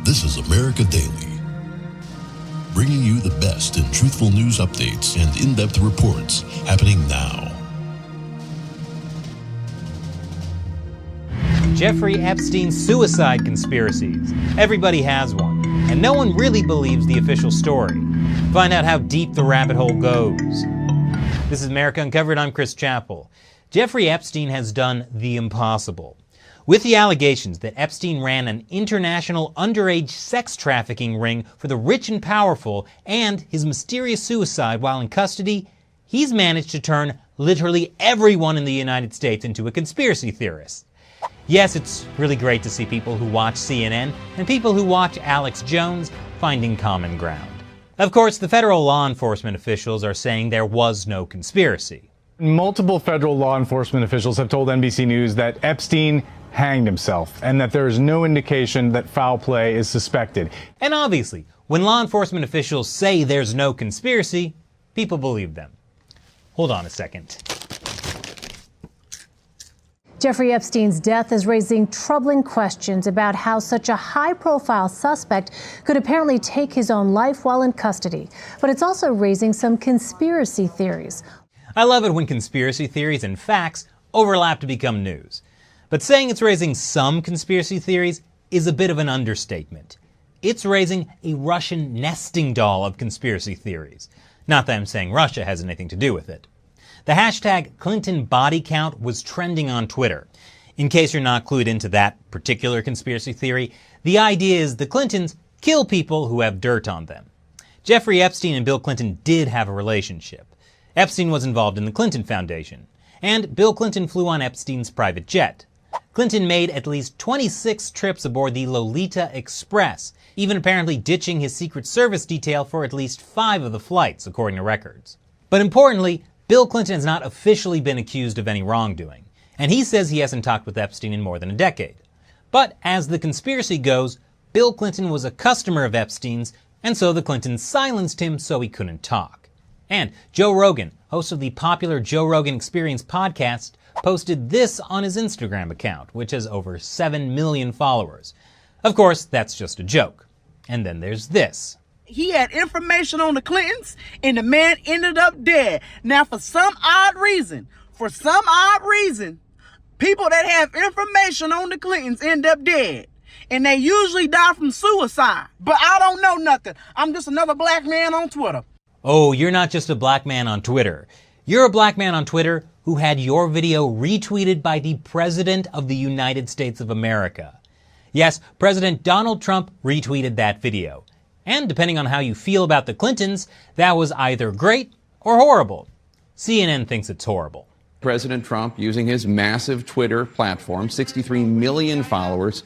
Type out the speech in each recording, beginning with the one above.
This is America Daily, bringing you the best in truthful news updates and in-depth reports happening now. Jeffrey Epstein's suicide conspiracies. Everybody has one, and no one really believes the official story. Find out how deep the rabbit hole goes. This is America Uncovered. I'm Chris Chappell. Jeffrey Epstein has done the impossible. With the allegations that Epstein ran an international underage sex trafficking ring for the rich and powerful and his mysterious suicide while in custody, he's managed to turn literally everyone in the United States into a conspiracy theorist. Yes, it's really great to see people who watch CNN and people who watch Alex Jones finding common ground. Of course, the federal law enforcement officials are saying there was no conspiracy. Multiple federal law enforcement officials have told NBC News that Epstein hanged himself and that there is no indication that foul play is suspected. And obviously, when law enforcement officials say there's no conspiracy, people believe them. Hold on a second. Jeffrey Epstein's death is raising troubling questions about how such a high-profile suspect could apparently take his own life while in custody. But it's also raising some conspiracy theories. I love it when conspiracy theories and facts overlap to become news. But saying it's raising some conspiracy theories is a bit of an understatement. It's raising a Russian nesting doll of conspiracy theories. Not that I'm saying Russia has anything to do with it. The hashtag Clinton body count was trending on Twitter. In case you're not clued into that particular conspiracy theory, the idea is the Clintons kill people who have dirt on them. Jeffrey Epstein and Bill Clinton did have a relationship. Epstein was involved in the Clinton Foundation, and Bill Clinton flew on Epstein's private jet. Clinton made at least 26 trips aboard the Lolita Express, even apparently ditching his Secret Service detail for at least 5 of the flights, according to records. But importantly, Bill Clinton has not officially been accused of any wrongdoing, and he says he hasn't talked with Epstein in more than a decade. But as the conspiracy goes, Bill Clinton was a customer of Epstein's, and so the Clintons silenced him so he couldn't talk. And Joe Rogan, host of the popular Joe Rogan Experience podcast, posted this on his Instagram account, which has over 7 million followers. Of course, that's just a joke. And then there's this. He had information on the Clintons, and the man ended up dead. Now, for some odd reason, people that have information on the Clintons end up dead. And they usually die from suicide. But I don't know nothing. I'm just another black man on Twitter. Oh, you're not just a black man on Twitter. You're a black man on Twitter who had your video retweeted by the President of the United States of America. Yes, President Donald Trump retweeted that video. And depending on how you feel about the Clintons, that was either great or horrible. CNN thinks it's horrible. President Trump using his massive Twitter platform, 63 million followers,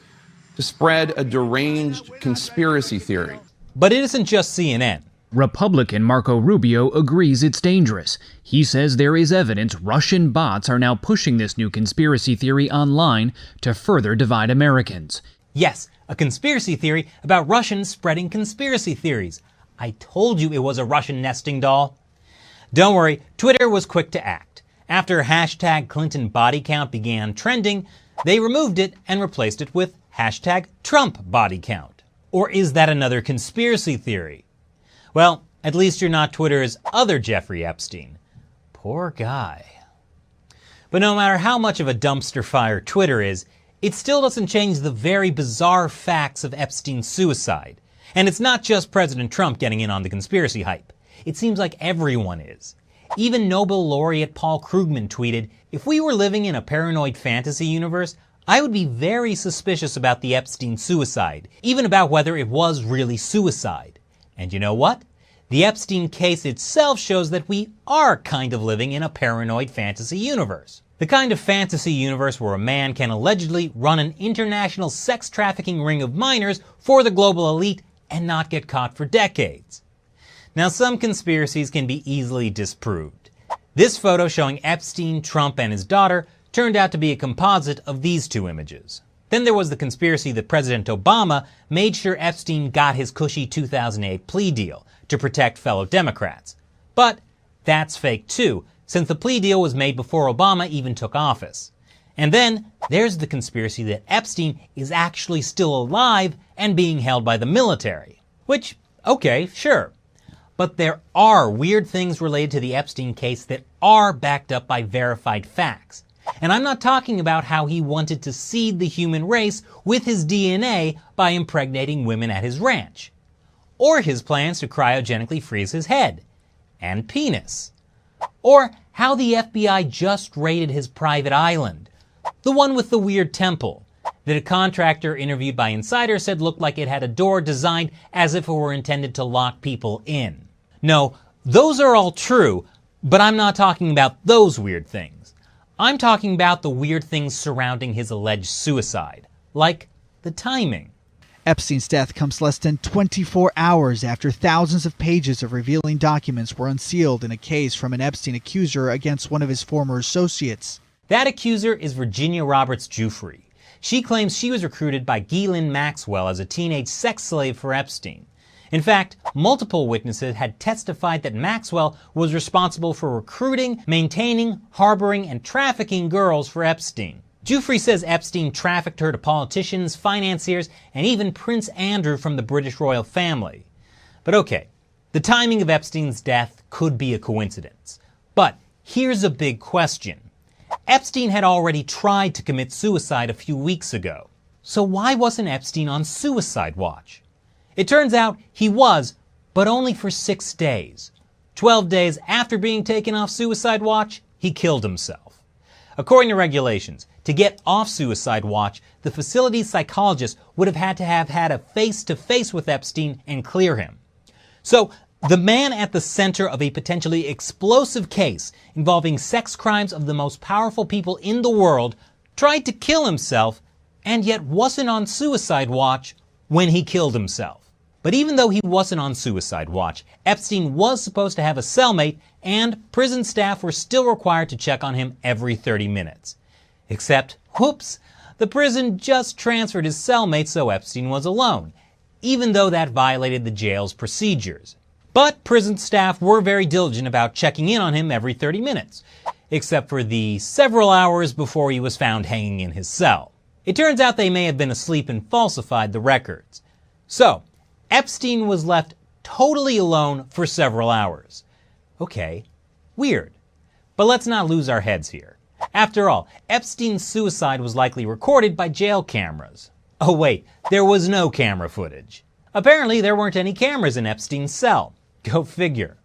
to spread a deranged conspiracy theory. But it isn't just CNN. Republican Marco Rubio agrees it's dangerous. He says there is evidence Russian bots are now pushing this new conspiracy theory online to further divide Americans. Yes, a conspiracy theory about Russians spreading conspiracy theories. I told you it was a Russian nesting doll. Don't worry, Twitter was quick to act. After hashtag Clinton body count began trending, they removed it and replaced it with hashtag Trump body count. Or is that another conspiracy theory? Well, at least you're not Twitter's other Jeffrey Epstein. Poor guy. But no matter how much of a dumpster fire Twitter is, it still doesn't change the very bizarre facts of Epstein's suicide. And it's not just President Trump getting in on the conspiracy hype. It seems like everyone is. Even Nobel laureate Paul Krugman tweeted, "If we were living in a paranoid fantasy universe, I would be very suspicious about the Epstein suicide, even about whether it was really suicide." And you know what? The Epstein case itself shows that we are kind of living in a paranoid fantasy universe. The kind of fantasy universe where a man can allegedly run an international sex trafficking ring of minors for the global elite and not get caught for decades. Now, some conspiracies can be easily disproved. This photo showing Epstein, Trump, and his daughter turned out to be a composite of these two images. Then there was the conspiracy that President Obama made sure Epstein got his cushy 2008 plea deal to protect fellow Democrats. But that's fake too, since the plea deal was made before Obama even took office. And then There's the conspiracy that Epstein is actually still alive and being held by the military. Which, okay, sure. But there are weird things related to the Epstein case that are backed up by verified facts. And I'm not talking about how he wanted to seed the human race with his DNA by impregnating women at his ranch. Or his plans to cryogenically freeze his head and penis. Or how the FBI just raided his private island, the one with the weird temple, that a contractor interviewed by Insider said looked like it had a door designed as if it were intended to lock people in. No, those are all true, but I'm not talking about those weird things. I'm talking about the weird things surrounding his alleged suicide, like the timing. Epstein's death comes less than 24 hours after thousands of pages of revealing documents were unsealed in a case from an Epstein accuser against one of his former associates. That accuser is Virginia Roberts Giuffre. She claims she was recruited by Ghislaine Maxwell as a teenage sex slave for Epstein. In fact, multiple witnesses had testified that Maxwell was responsible for recruiting, maintaining, harboring, and trafficking girls for Epstein. Giuffre says Epstein trafficked her to politicians, financiers, and even Prince Andrew from the British royal family. But okay, the timing of Epstein's death could be a coincidence. But here's a big question. Epstein had already tried to commit suicide a few weeks ago. So why wasn't Epstein on suicide watch? It turns out he was, but only for 6 days. 12 days after being taken off suicide watch, he killed himself. According to regulations, to get off suicide watch, the facility's psychologist would have had a face-to-face with Epstein and clear him. So, the man at the center of a potentially explosive case involving sex crimes of the most powerful people in the world tried to kill himself and yet wasn't on suicide watch when he killed himself. But even though he wasn't on suicide watch, Epstein was supposed to have a cellmate, and prison staff were still required to check on him every 30 minutes. Except, whoops, the prison just transferred his cellmate so Epstein was alone, even though that violated the jail's procedures. But prison staff were very diligent about checking in on him every 30 minutes, except for the several hours before he was found hanging in his cell. It turns out they may have been asleep and falsified the records. So, Epstein was left totally alone for several hours. Okay, weird. But let's not lose our heads here. After all, Epstein's suicide was likely recorded by jail cameras. Oh wait, there was no camera footage. Apparently there weren't any cameras in Epstein's cell. Go figure.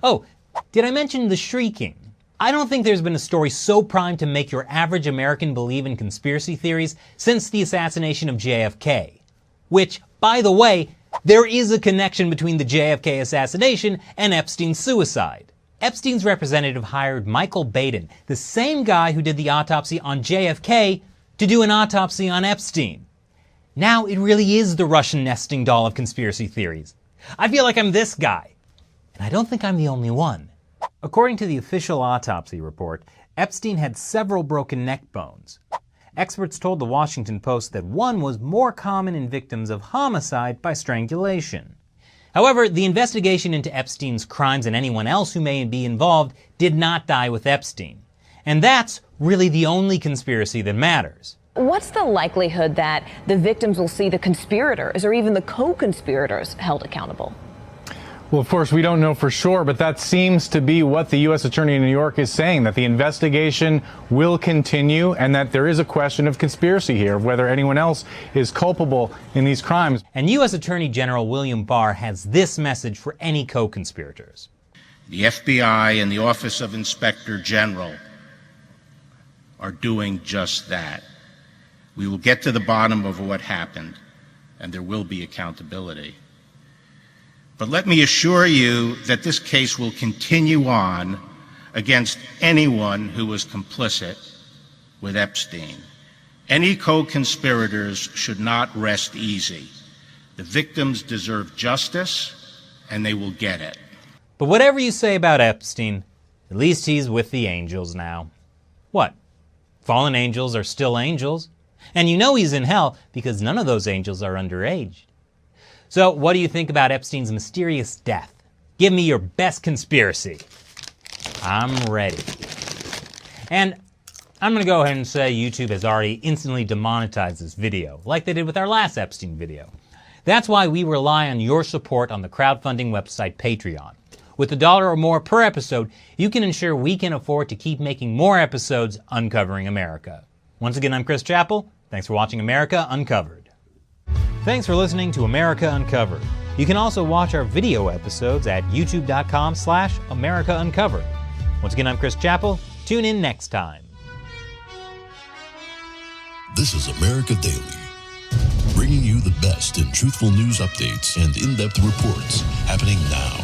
Oh, did I mention the shrieking? I don't think there's been a story so primed to make your average American believe in conspiracy theories since the assassination of JFK. Which, by the way, there is a connection between the JFK assassination and Epstein's suicide. Epstein's representative hired Michael Baden, the same guy who did the autopsy on JFK, to do an autopsy on Epstein. Now it really is the Russian nesting doll of conspiracy theories. I feel like I'm this guy. And I don't think I'm the only one. According to the official autopsy report, Epstein had several broken neck bones. Experts told the Washington Post that one was more common in victims of homicide by strangulation. However, the investigation into Epstein's crimes and anyone else who may be involved did not die with Epstein. And that's really the only conspiracy that matters. What's the likelihood that the victims will see the conspirators or even the co-conspirators held accountable? Well, of course, we don't know for sure, but that seems to be what the U.S. Attorney in New York is saying, that the investigation will continue and that there is a question of conspiracy here, of whether anyone else is culpable in these crimes. And U.S. Attorney General William Barr has this message for any co-conspirators. The FBI and the Office of Inspector General are doing just that. We will get to the bottom of what happened, and there will be accountability. But let me assure you that this case will continue on against anyone who was complicit with Epstein. Any co-conspirators should not rest easy. The victims deserve justice, and they will get it. But whatever you say about Epstein, at least he's with the angels now. What? Fallen angels are still angels? And you know he's in hell because none of those angels are underage. So what do you think about Epstein's mysterious death? Give me your best conspiracy. I'm ready. And I'm going to go ahead and say YouTube has already instantly demonetized this video, like they did with our last Epstein video. That's why we rely on your support on the crowdfunding website Patreon. With $1 or more per episode, you can ensure we can afford to keep making more episodes uncovering America. Once again, I'm Chris Chappell. Thanks for watching America Uncovered. Thanks for listening to America Uncovered. You can also watch our video episodes at youtube.com/America Uncovered. Once again, I'm Chris Chappell. Tune in next time. This is America Daily, bringing you the best in truthful news updates and in-depth reports happening now.